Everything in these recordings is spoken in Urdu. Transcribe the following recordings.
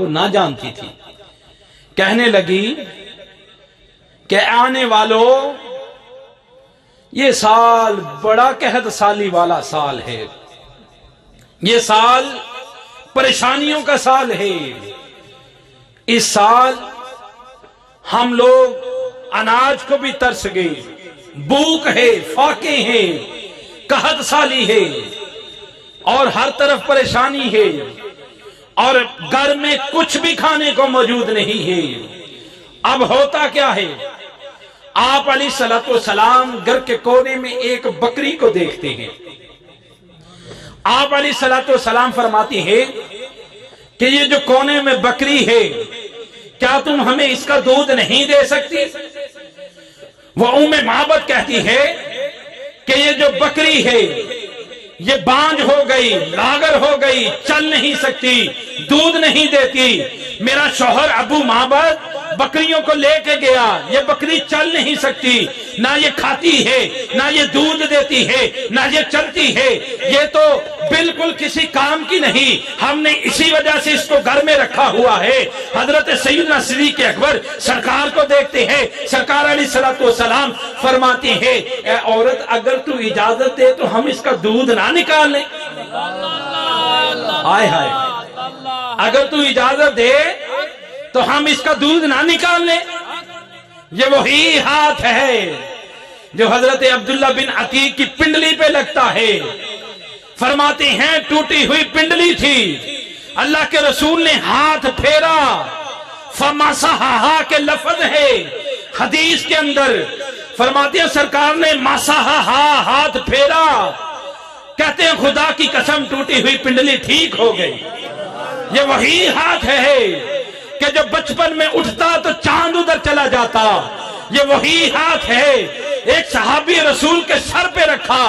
وہ نہ جانتی تھی. کہنے لگی کہ آنے والوں یہ سال بڑا قحط سالی والا سال ہے، یہ سال پریشانیوں کا سال ہے. اس سال ہم لوگ اناج کو بھی ترس گئے، بھوک ہے، فاقے ہیں، قحط سالی ہے اور ہر طرف پریشانی ہے اور گھر میں کچھ بھی کھانے کو موجود نہیں ہے. اب ہوتا کیا ہے؟ آپ علیہ الصلوۃ والسلام گھر کے کونے میں ایک بکری کو دیکھتے ہیں. آپ علیہ الصلوۃ والسلام فرماتی ہے کہ یہ جو کونے میں بکری ہے کیا تم ہمیں اس کا دودھ نہیں دے سکتی؟ وہ ام معبد کہتی ہے کہ یہ جو بکری ہے یہ بانج ہو گئی، لاغر ہو گئی، چل نہیں سکتی، دودھ نہیں دیتی. میرا شوہر ابو معبد بکریوں کو لے کے گیا، یہ بکری چل نہیں سکتی، نہ یہ کھاتی ہے، نہ یہ دودھ دیتی ہے، نہ یہ چلتی ہے، یہ تو بالکل کسی کام کی نہیں. ہم نے اسی وجہ سے اس کو گھر میں رکھا ہوا ہے. حضرت سیدنا صدیق اکبر سرکار کو دیکھتے ہیں، سرکار علیہ الصلوۃ والسلام فرماتی ہے اے عورت اگر تو اجازت دے تو ہم اس کا دودھ نہ نکال لیں. ہائے ہائے، اگر تو اجازت دے تو ہم اس کا دودھ نہ نکال لیں. یہ وہی ہاتھ ہے جو حضرت عبداللہ بن عتیق کی پنڈلی پہ لگتا ہے. فرماتے ہیں ٹوٹی ہوئی پنڈلی تھی، اللہ کے رسول نے ہاتھ پھیرا، فمسحھا کے لفظ ہے حدیث کے اندر. فرماتے ہیں سرکار نے مسحھا ہاتھ پھیرا، کہتے ہیں خدا کی قسم ٹوٹی ہوئی پنڈلی ٹھیک ہو گئی. یہ وہی ہاتھ ہے کہ جب بچپن میں اٹھتا تو چاند ادھر چلا جاتا. یہ وہی ہاتھ ہے ایک صحابی رسول کے سر پہ رکھا،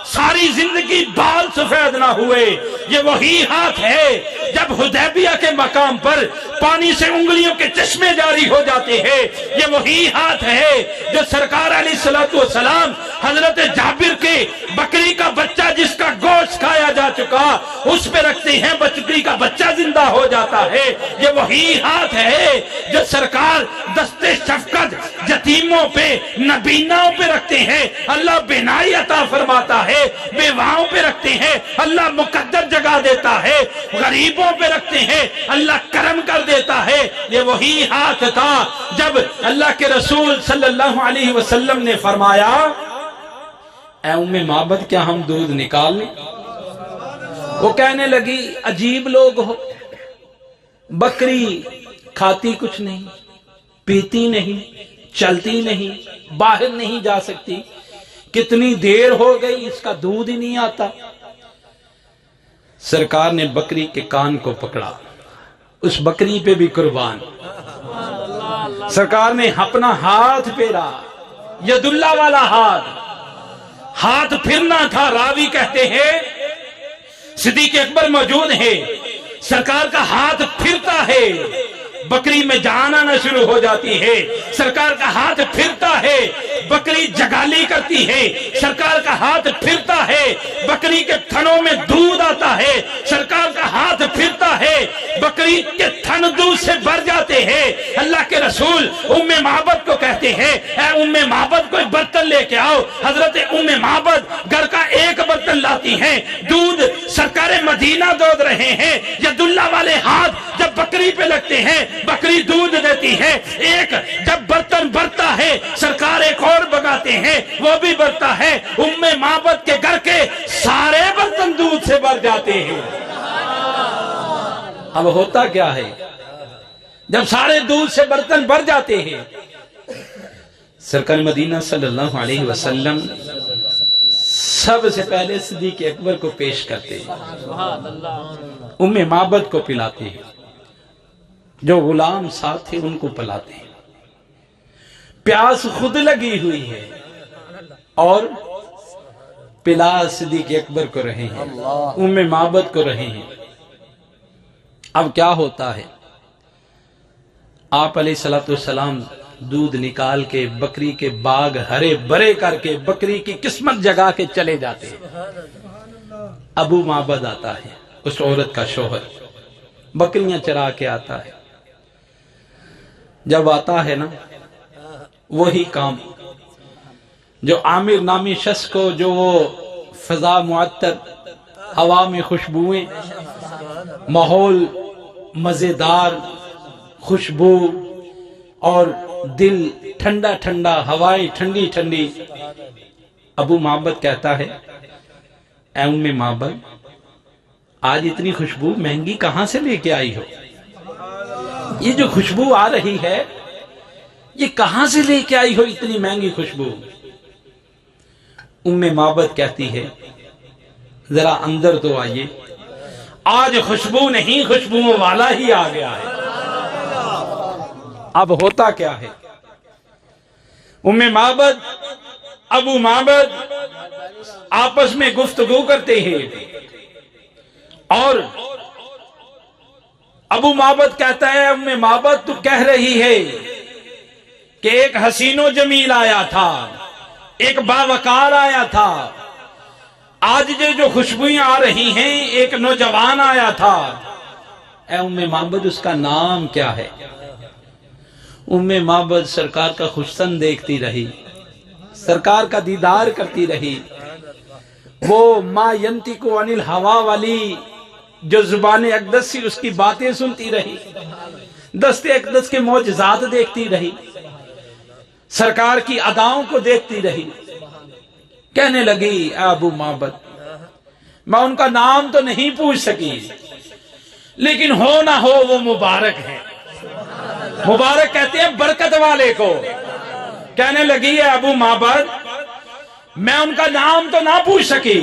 ساری زندگی بال سفید نہ ہوئے. یہ وہی ہاتھ ہے جب حدیبیہ کے مقام پر پانی سے انگلیوں کے چشمے جاری ہو جاتے ہیں. یہ وہی ہاتھ ہے جو سرکار علیہ الصلوۃ والسلام حضرت جابر کے بکری کا بچہ جس کا گوشت کھایا جا چکا اس پہ رکھتے ہیں، بکری کا بچہ زندہ ہو جاتا ہے. یہ وہی ہاتھ ہے جو سرکار دستے شفقت یتیموں پہ نبیناؤں پہ رکھتے ہیں، اللہ بینائی عطا فرماتا ہے. بیواؤں پہ رکھتے ہیں، اللہ مقدر جگہ دیتا ہے. غریبوں پہ رکھتے ہیں، اللہ کرم کر دیتا ہے. یہ وہی ہاتھ تھا جب اللہ کے رسول صلی اللہ علیہ وسلم نے فرمایا اے ام معبد کیا ہم دودھ نکال لیں؟ وہ کہنے لگی عجیب لوگ ہو، بکری کھاتی کچھ نہیں، پیتی نہیں، چلتی نہیں، باہر نہیں جا سکتی، کتنی دیر ہو گئی اس کا دودھ ہی نہیں آتا. سرکار نے بکری کے کان کو پکڑا، اس بکری پہ بھی قربان. سرکار نے اپنا ہاتھ پھیرا، ید اللہ والا ہاتھ پھرنا تھا. راوی کہتے ہیں صدیق اکبر موجود ہے، سرکار کا ہاتھ پھرتا ہے، بکری میں جان آنا شروع ہو جاتی ہے. سرکار کا ہاتھ پھرتا ہے، بکری جگالی کرتی ہے. سرکار کا ہاتھ پھرتا ہے، بکری کے تھنوں میں دودھ آتا ہے. سرکار کا ہاتھ پھرتا ہے، بکری کے تھن دودھ سے بھر جاتے ہیں. اللہ کے رسول ام معبد کو کہتے ہیں اے ام معبد کوئی برتن لے کے آؤ. حضرت ام معبد گھر کا ایک برتن لاتی ہیں، دودھ سرکار مدینہ دودھ رہے ہیں. ید اللہ والے ہاتھ جب بکری پہ لگتے ہیں بکری دودھ دیتی ہے. ایک جب برتن بھرتا ہے سرکار ایک اور بگاتے ہیں، وہ بھی بھرتا ہے. ام معبد کے گھر کے سارے برتن دودھ سے بھر جاتے ہیں. اب ہوتا کیا ہے جب سارے دودھ سے برتن بھر جاتے ہیں؟ سرکار مدینہ صلی اللہ علیہ وسلم سب سے پہلے صدیق اکبر کو پیش کرتے ہیں، ام معبد کو پلاتے ہیں، جو غلام ساتھ تھے ان کو پلاتے ہیں. پیاس خود لگی ہوئی ہے اور پلا صدیق اکبر کو رہے ہیں، ام معبد کو رہے ہیں. اب کیا ہوتا ہے؟ آپ علیہ الصلوۃ والسلام دودھ نکال کے بکری کے باغ ہرے بھرے کر کے بکری کی قسمت جگا کے چلے جاتے ہیں. ابو معبد آتا ہے، اس عورت کا شوہر، بکریاں چرا کے آتا ہے. جب آتا ہے نا وہی کام جو عامر نامی شخص کو، جو وہ فضا معطر، ہوا میں خوشبوئیں، ماحول مزیدار، خوشبو اور دل ٹھنڈا ٹھنڈا، ہوائیں ٹھنڈی ٹھنڈی. ابو معبد کہتا ہے اے ام معبد، آج اتنی خوشبو مہنگی کہاں سے لے کے آئی ہو؟ یہ جو خوشبو آ رہی ہے یہ کہاں سے لے کے آئی ہو اتنی مہنگی خوشبو؟ ام معبد کہتی ہے ذرا اندر تو آئیے، آج خوشبو نہیں خوشبوؤں والا ہی آ گیا ہے. اب ہوتا کیا ہے؟ ام معبد ابو معبد آپس میں گفتگو کرتے ہیں اور ابو معبد کہتا ہے ام معبد تو کہہ رہی ہے کہ ایک حسین و جمیل آیا تھا، ایک باوقار آیا تھا، آج جو خوشبوئیں آ رہی ہیں ایک نوجوان آیا تھا. اے ام معبد اس کا نام کیا ہے؟ ام معبد سرکار کا حسن دیکھتی رہی، سرکار کا دیدار کرتی رہی. وہ ما ینطق عن الہوا والی جو زبان اقدس سی اس کی باتیں سنتی رہی، دست اقدس کے معجزات دیکھتی رہی، سرکار کی اداؤں کو دیکھتی رہی. کہنے لگی اے ابو معبد، میں ان کا نام تو نہیں پوچھ سکی لیکن ہو نہ ہو وہ مبارک ہے. مبارک کہتے ہیں برکت والے کو. کہنے لگی ہے ابو معبد، میں ان کا نام تو نہ پوچھ سکی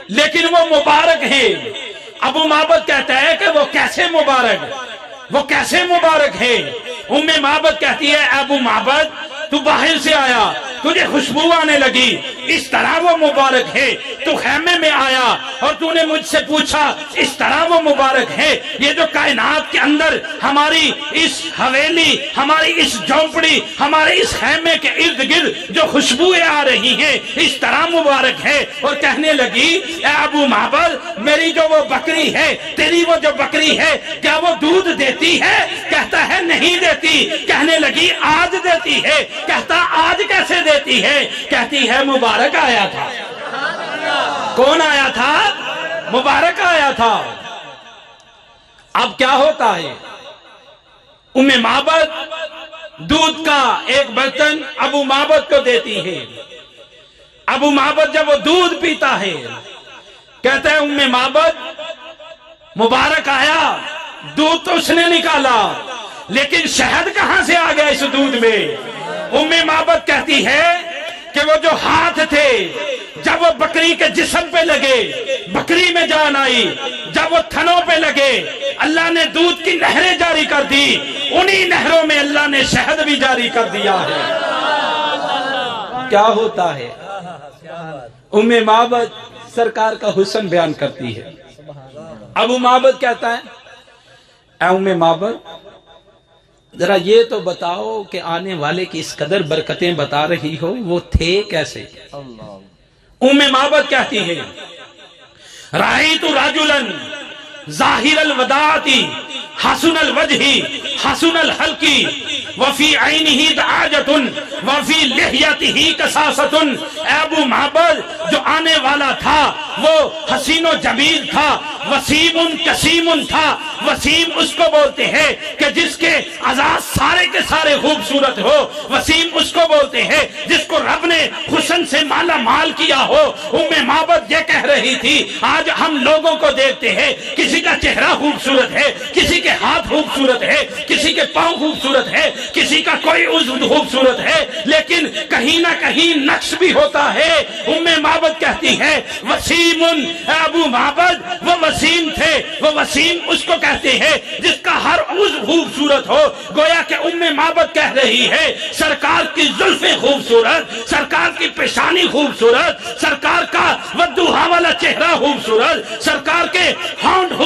لیکن وہ مبارک ہیں. ابو معبد کہتا ہے کہ وہ کیسے مبارک، وہ کیسے مبارک ہے؟ ام معبد کہتی ہے ابو معبد تو باہر سے آیا، تجھے خوشبو آنے لگی، اس طرح وہ مبارک ہے. تو خیمے میں آیا اور تو نے مجھ سے پوچھا، اس طرح وہ مبارک ہے. یہ جو کائنات کے اندر ہماری اس حویلی، ہماری اس جھونپڑی، ہمارے اس خیمے کے ارد گرد جو خوشبوئیں آ رہی ہیں اس طرح مبارک ہے. اور کہنے لگی اے ابو معبد، میری جو وہ بکری ہے، تیری وہ جو بکری ہے، کیا وہ دودھ دیتی ہے؟ کہتا ہے نہیں دیتی. کہنے لگی آج دیتی ہے. کہتا آج کیسے دیتی ہے؟ کہتی ہے مبارک آیا تھا. کون آیا تھا؟ مبارک آیا تھا. اب کیا ہوتا ہے؟ ام معبد دودھ کا ایک برتن ابو معبد کو دیتی ہے. ابو معبد جب وہ دودھ پیتا ہے کہتا ہے ام معبد مبارک آیا، دودھ تو اس نے نکالا لیکن شہد کہاں سے آ گیا اس دودھ میں؟ ام معبد کہتی ہے کہ وہ جو ہاتھ تھے جب وہ بکری کے جسم پہ لگے بکری میں جان آئی، جب وہ تھنوں پہ لگے اللہ نے دودھ کی نہریں جاری کر دی، انہی نہروں میں اللہ نے شہد بھی جاری کر دیا ہے. کیا ہوتا ہے؟ ام معبد سرکار کا حسن بیان کرتی ہے. ابو معبد کہتا ہے اے ام معبد ذرا یہ تو بتاؤ کہ آنے والے کی اس قدر برکتیں بتا رہی ہو وہ تھے کیسے؟ ام معبد کہتی ہے رأیت رجلا ظاہر الوداعۃ حسن الوجہ حسن الخلق وفی عینہ دعاجۃ وفی لحیتہ کثاثۃ. اے ابو معبد جو آنے والا تھا وہ حسین و جمیل تھا، وسیم کسیم تھا. وسیم اس کو بولتے ہیں کہ جس کے اعضاء سارے کے سارے خوبصورت ہو. وسیم اس کو بولتے ہیں جس کو رب نے حسن سے مالا مال کیا ہو. ام معبد یہ کہہ رہی تھی آج ہم لوگوں کو دیکھتے ہیں کسی کا چہرہ خوبصورت ہے، کسی کے ہاتھ خوبصورت ہے، کسی کے پاؤں خوبصورت ہے، کسی کا کوئی عضو خوبصورت ہے، لیکن کہیں نہ کہیں نقص بھی ہوتا ہے. ام معبد کہتی ہے وسیم، ابو معبد وہ وسیم تھے. وہ وسیم اس کو کہتے ہیں جس کا ہر عضو خوبصورت ہو. گویا کہ ام معبد کہہ رہی ہے سرکار کی زلفیں خوبصورت، سرکار کی پیشانی خوبصورت، سرکار کا ودوہا والا چہرہ خوبصورت، سرکار کے ہونٹ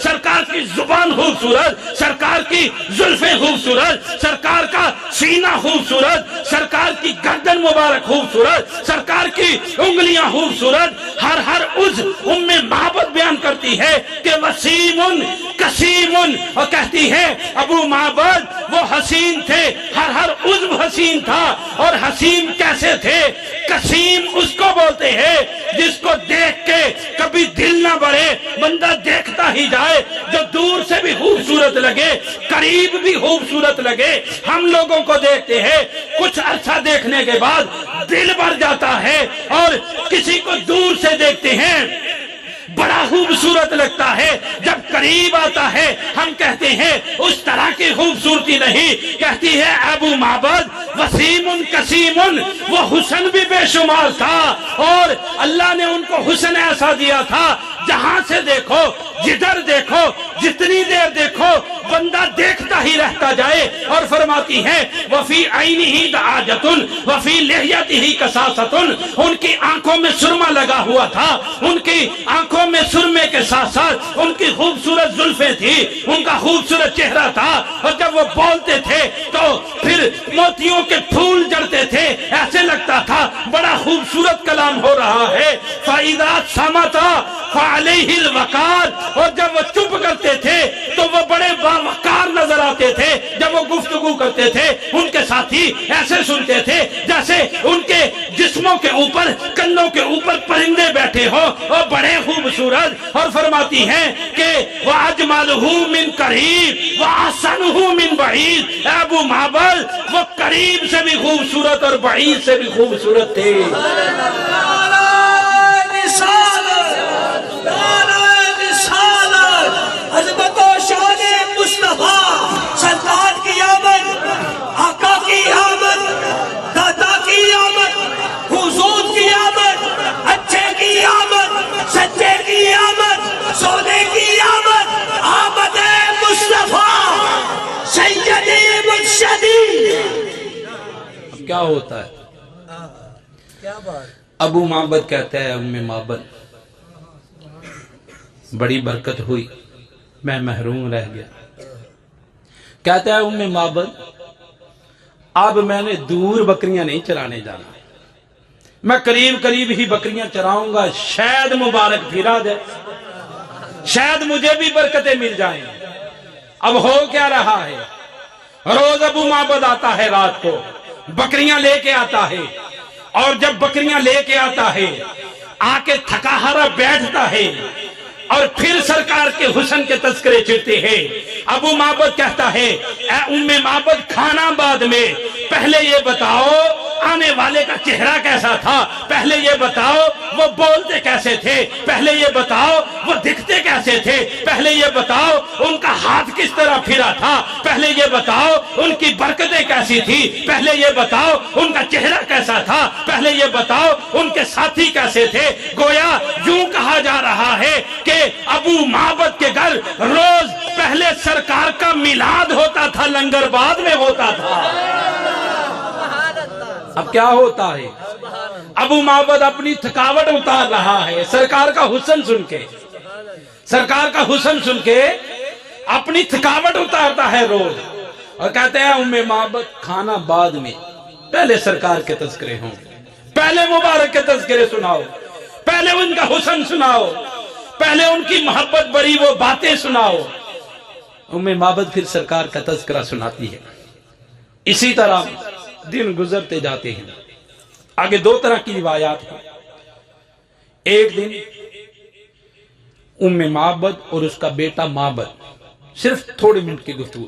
سرکار کی زبان خوبصورت، سرکار کی زلفیں خوبصورت، سرکار کا سینہ خوبصورت، سرکار کی گردن مبارک خوبصورت، سرکار کی انگلیاں خوبصورت، ہر عضو ام معبد بیان کرتی ہے کہ وسیم کسیم، اور کہتی ہے ابو معبد وہ حسین تھے، ہر عضو حسین تھا۔ اور حسین کیسے تھے؟ کسیم اس کو بولتے ہیں جس کو دیکھ کے کبھی دل نہ بڑھے، بندہ دیکھتا ہی جائے، جو دور سے بھی خوبصورت لگے، قریب بھی خوبصورت لگے۔ ہم لوگوں کو دیکھتے ہیں، کچھ عرصہ دیکھنے کے بعد دل بھر جاتا ہے، اور کسی کو دور سے دیکھتے ہیں بڑا خوبصورت لگتا ہے، جب قریب آتا ہے ہم کہتے ہیں اس طرح کی خوبصورتی نہیں۔ کہتی ہے ابو معبد وسیم کسیم، وہ حسن بھی بے شمار تھا، اور اللہ نے ان کو حسن ایسا دیا تھا جہاں سے دیکھو، جدھر دیکھو، جتنی دیر دیکھو، بندہ دیکھتا ہی رہتا جائے۔ اور فرماتی ہے وفی عینہ دعاجۃ وفی لحیتہ کساسۃ، ان کی آنکھوں میں سرما لگا ہوا تھا، ان کی آنکھوں میں سرمے کے ساتھ ساتھ ان کی خوبصورت زلفیں تھی، ان کا خوبصورت چہرہ تھا، اور جب وہ بولتے تھے تو پھر موتیوں کے پھول جڑتے تھے، ایسے لگتا تھا بڑا خوبصورت کلام ہو رہا ہے۔ فَإِذَا صَمَتَ فَعَلَيْهِ الْوَقَارُ، اور جب وہ چپ کرتے تھے تو وہ بڑے باوقار نظر آتے تھے۔ جب وہ گفتگو کرتے تھے ان کے ساتھی ایسے سنتے تھے جیسے ان کے جسموں کے اوپر، کنوں کے اوپر پرندے بیٹھے ہو، اور بڑے خوبصورت۔ اور فرماتی ہیں کہ وَأَجْمَلُهُ مِنْ قَرِيبٍ وَأَحْسَنُهُ مِنْ بَعِيدٍ، اے ابو معبد وہ قریب سے بھی خوبصورت اور بعید سے بھی خوبصورت تھے۔ عظمت و شان مصطفیٰ، سرکار کی آمد، آقا کی آمد، دادا کی آمد، حضور کی آمد، اچھے کی آمد، سچے کی آمد، سونے کی آمد، آمد مصطفیٰ سیدی مرشدی۔ اب کیا ہوتا ہے؟ ابو معبد کہتا ہے ام معبد بڑی برکت ہوئی، میں محروم رہ گیا۔ کہتا ہے ام معبد اب میں نے دور بکریاں نہیں چرانے جانا، میں قریب ہی بکریاں چراؤں گا، شاید مبارک پھرا جائے، شاید مجھے بھی برکتیں مل جائیں۔ اب ہو کیا رہا ہے؟ روز ابو معبد آتا ہے، رات کو بکریاں لے کے آتا ہے، اور جب بکریاں لے کے آتا ہے آ کے تھکا ہارا بیٹھتا ہے، اور پھر سرکار کے حسن کے تذکرے چڑھتے ہیں۔ ابو معبد کہتا ہے اے ام معبد کھانا بعد میں، پہلے یہ بتاؤ آنے والے کا چہرہ کیسا تھا، پہلے یہ بتاؤ وہ بولتے کیسے تھے، پہلے یہ بتاؤ وہ دکھتے کیسے تھے، پہلے یہ بتاؤ ان کا ہاتھ کس طرح پھرا تھا، پہلے یہ بتاؤ ان کی برکتیں کیسی تھی، پہلے یہ بتاؤ ان کا چہرہ کیسا تھا، پہلے یہ بتاؤ ان کے ساتھی کیسے تھے۔ گویا یوں کہا جا رہا ہے کہ ابو معبد کے گھر روز پہلے سرکار کا میلاد ہوتا تھا، لنگر بعد میں ہوتا تھا۔ اب کیا ہوتا ہے؟ ابو معبد اپنی تھکاوٹ اتار رہا ہے سرکار کا حسن سن کے، سرکار کا حسن سن کے اپنی تھکاوٹ اتارتا ہے روز، اور کہتے ہیں ام معبد کھانا بعد میں، پہلے سرکار کے تذکرے ہوں، پہلے مبارک کے تذکرے سناؤ، پہلے ان کا حسن سناؤ، پہلے ان کی محبت بڑی وہ باتیں سناؤ۔ ام معبد پھر سرکار کا تذکرہ سناتی ہے۔ اسی طرح دن گزرتے جاتے ہیں۔ آگے دو طرح کی روایات ہیں۔ ایک دن ام معبد اور اس کا بیٹا معبد صرف تھوڑے منٹ کی گفتگو،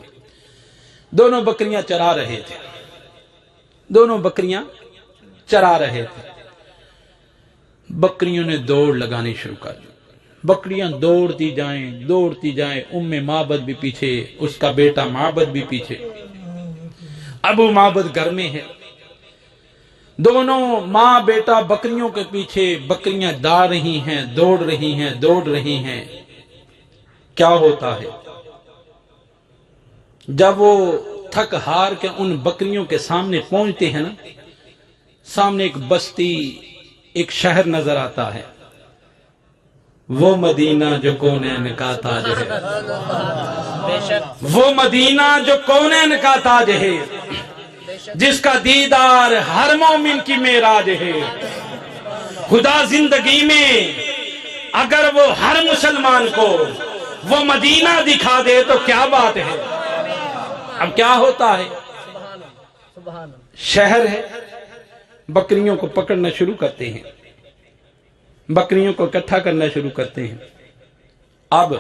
دونوں بکریاں چرا رہے تھے، دونوں بکریاں چرا رہے تھے۔ بکریوں نے دوڑ لگانی شروع کر دی، بکریاں دوڑتی جائیں، ام معبد بھی پیچھے، اس کا بیٹا معبد بھی پیچھے۔ ابو معبد گھر میں ہے، دونوں ماں بیٹا بکریوں کے پیچھے، بکریاں دوڑ رہی ہیں۔ کیا ہوتا ہے؟ جب وہ تھک ہار کے ان بکریوں کے سامنے پہنچتے ہیں نا، سامنے ایک بستی، ایک شہر نظر آتا ہے، وہ مدینہ جو کونین کا تاج ہے، وہ مدینہ جو کونین کا تاج ہے۔ جس کا دیدار ہر مومن کی معراج ہے۔ خدا زندگی میں اگر وہ ہر مسلمان کو وہ مدینہ دکھا دے تو کیا بات ہے۔ اب کیا ہوتا ہے، شہر ہے، بکریوں کو پکڑنا شروع کرتے ہیں، بکریوں کو اکٹھا کرنا شروع کرتے ہیں۔ اب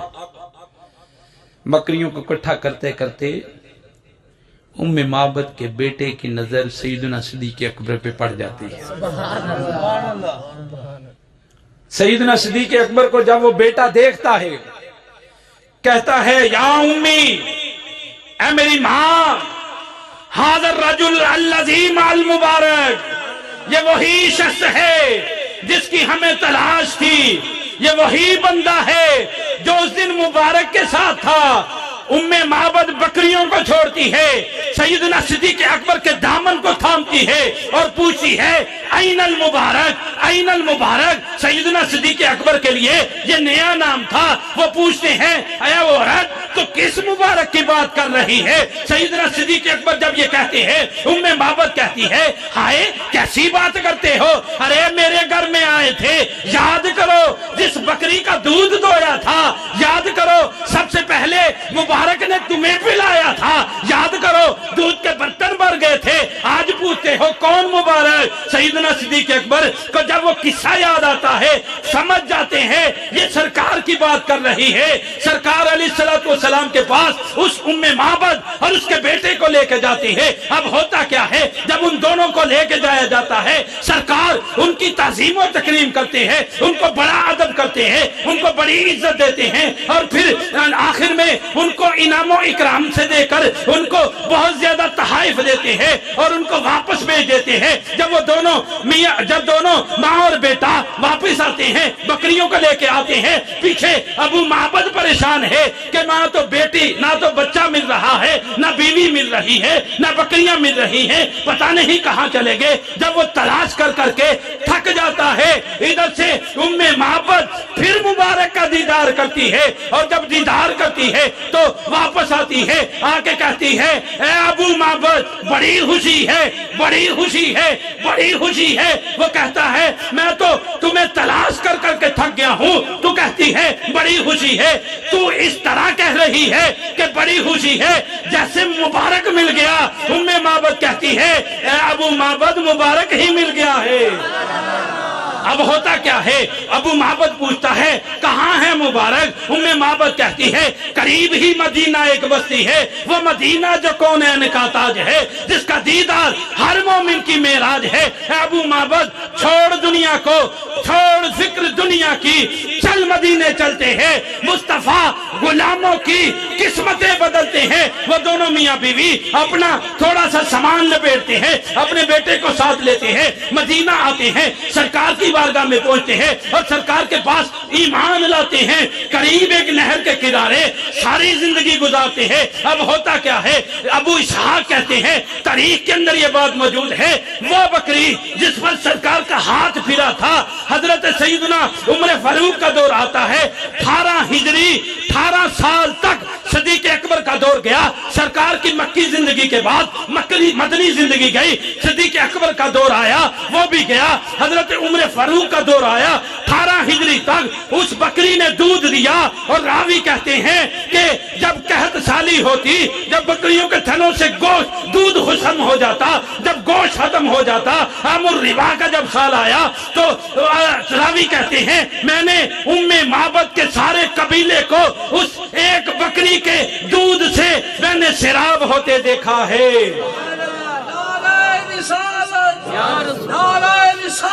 بکریوں کو اکٹھا کرتے کرتے ام معبد کے بیٹے کی نظر سیدنا صدیق اکبر پہ پڑ جاتی ہے۔ سیدنا صدیق اکبر کو جب وہ بیٹا دیکھتا ہے کہتا ہے یا امی، اے میری ماں، ھذا الرجل الذی مع المبارک، یہ وہی شخص ہے جس کی ہمیں تلاش تھی، یہ وہی بندہ ہے جو اس دن مبارک کے ساتھ تھا۔ ام معبد بکریوں کو چھوڑتی ہے، سیدنا صدیق اکبر کے دامن کو تھامتی ہے اور پوچھتی ہے این المبارک، این المبارک۔ سیدنا صدیق اکبر کے لیے یہ نیا نام تھا۔ وہ پوچھتے ہیں اے عورت تو کس مبارک کی بات کر رہی ہے؟ سیدنا صدیق اکبر جب یہ کہتے ہیں ام معبد کہتی ہے ہائے کیسی بات کرتے ہو، ارے میرے گھر میں آئے تھے، یاد کرو جس بکری کا دودھ دویا تھا، یاد کرو سب سے پہلے مبارک نے تمہیں پلایا تھا، یاد کرو دودھ کے برتن بھر گئے تھے، آج پوچھتے ہو کون مبارک؟ سیدنا صدیق اکبر کو جب وہ قصہ یاد آتا ہے سمجھ جاتے ہیں یہ سرکار کی بات کر رہی ہے۔ سرکار علیہ السلام کے پاس اس ام معبد اور اس کے بیٹے کو لے کے جاتی ہے۔ اب ہوتا کیا ہے، جب ان دونوں کو لے کے جایا جاتا ہے سرکار ان کی تعظیم و تکریم کرتے ہیں، ان کو بڑا ادب کرتے ہیں، ان کو بڑی عزت دیتے ہیں، اور پھر آخر میں ان کو انعام و اکرام سے دے کر ان کو بہت زیادہ تحائف دیتے ہیں اور ان کو واپس بھیج دیتے ہیں۔ جب وہ دونوں ماں اور بیٹا واپس آتے ہیں، بکریوں کو لے کے آتے ہیں، پیچھے ابو معبد پریشان ہے کہ نہ تو بیٹی نہ تو بچہ مل رہا ہے، نہ بیوی مل رہی ہے، نہ بکریاں مل رہی ہیں، پتہ نہیں کہاں چلے گئے۔ جب وہ تلاش کر کر کے تھک جاتا ہے، ادھر سے ام معبد پھر مبارک کا دیدار کرتی ہے، اور جب دیدار کرتی ہے تو واپس آتی ہے، آ کے کہتی ہے اے ابو معبد بڑی خوشی ہے، بڑی خوشی ہے، بڑی خوشی ہے۔ وہ کہتا ہے میں تو تمہیں تلاش کر کر کے تھک گیا ہوں، تو کہتی ہے بڑی خوشی ہے۔ تو اس طرح کہہ رہی ہے کہ بڑی خوشی ہے جیسے مبارک مل گیا۔ ام معبد کہتی ہے اے ابو معبد مبارک ہی مل گیا ہے۔ اب ہوتا کیا ہے، ابو معبد پوچھتا ہے کہاں ہے مبارک؟ ام معبد کہتی ہے قریب ہی مدینہ ایک بستی ہے، وہ مدینہ جو کونین کا تاج ہے، جس کا دیدار ہر مومن کی معراج ہے۔ اے ابو معبد چھوڑ دنیا کو، چھوڑ فکر دنیا کی، چل مدینے چلتے ہیں، مصطفیٰ غلاموں کی قسمتیں بدلتے ہیں۔ وہ دونوں میاں بیوی اپنا تھوڑا سا سامان لپیٹتے ہیں، اپنے بیٹے کو ساتھ لیتے ہیں، مدینہ آتے ہیں، سرکار کی بارگاہ میں پہنچتے ہیں اور سرکار کے پاس ایمان لاتے ہیں، قریب ایک نہر کے کنارے ساری زندگی گزارتے ہیں۔ اب ہوتا کیا ہے، ابو اسحاق کہتے ہیں تاریخ کے اندر یہ بات موجود ہے، وہ بکری جس پر سرکار کا ہاتھ پھرا تھا، حضرت سیدنا عمر فاروق کا دور آتا ہے، 18 ہجری 18 سال تک صدیق اکبر کا دور گیا۔ سرکار کی مکی زندگی کے بعد مدنی زندگی گئی، صدیق اکبر کا دور آیا، وہ بھی گیا، حضرت عمر فاروق کا دور آیا۔ 18 ہجری تک اس بکری نے دودھ دیا، اور راوی کہتے ہیں کہ جب قحط سالی ہوتی، جب بکریوں کے تھنوں سے گوشت دودھ ختم ہو جاتا، جب گوشت ختم ہو جاتا، امر ربا کا جب سال آیا تو راوی کہتے ہیں میں نے ام معبد کے سارے قبیلے کو اس ایک بکری کے دودھ سے میں نے سیراب ہوتے دیکھا ہے۔ نعرہ رسالت، نعرہ رسالت۔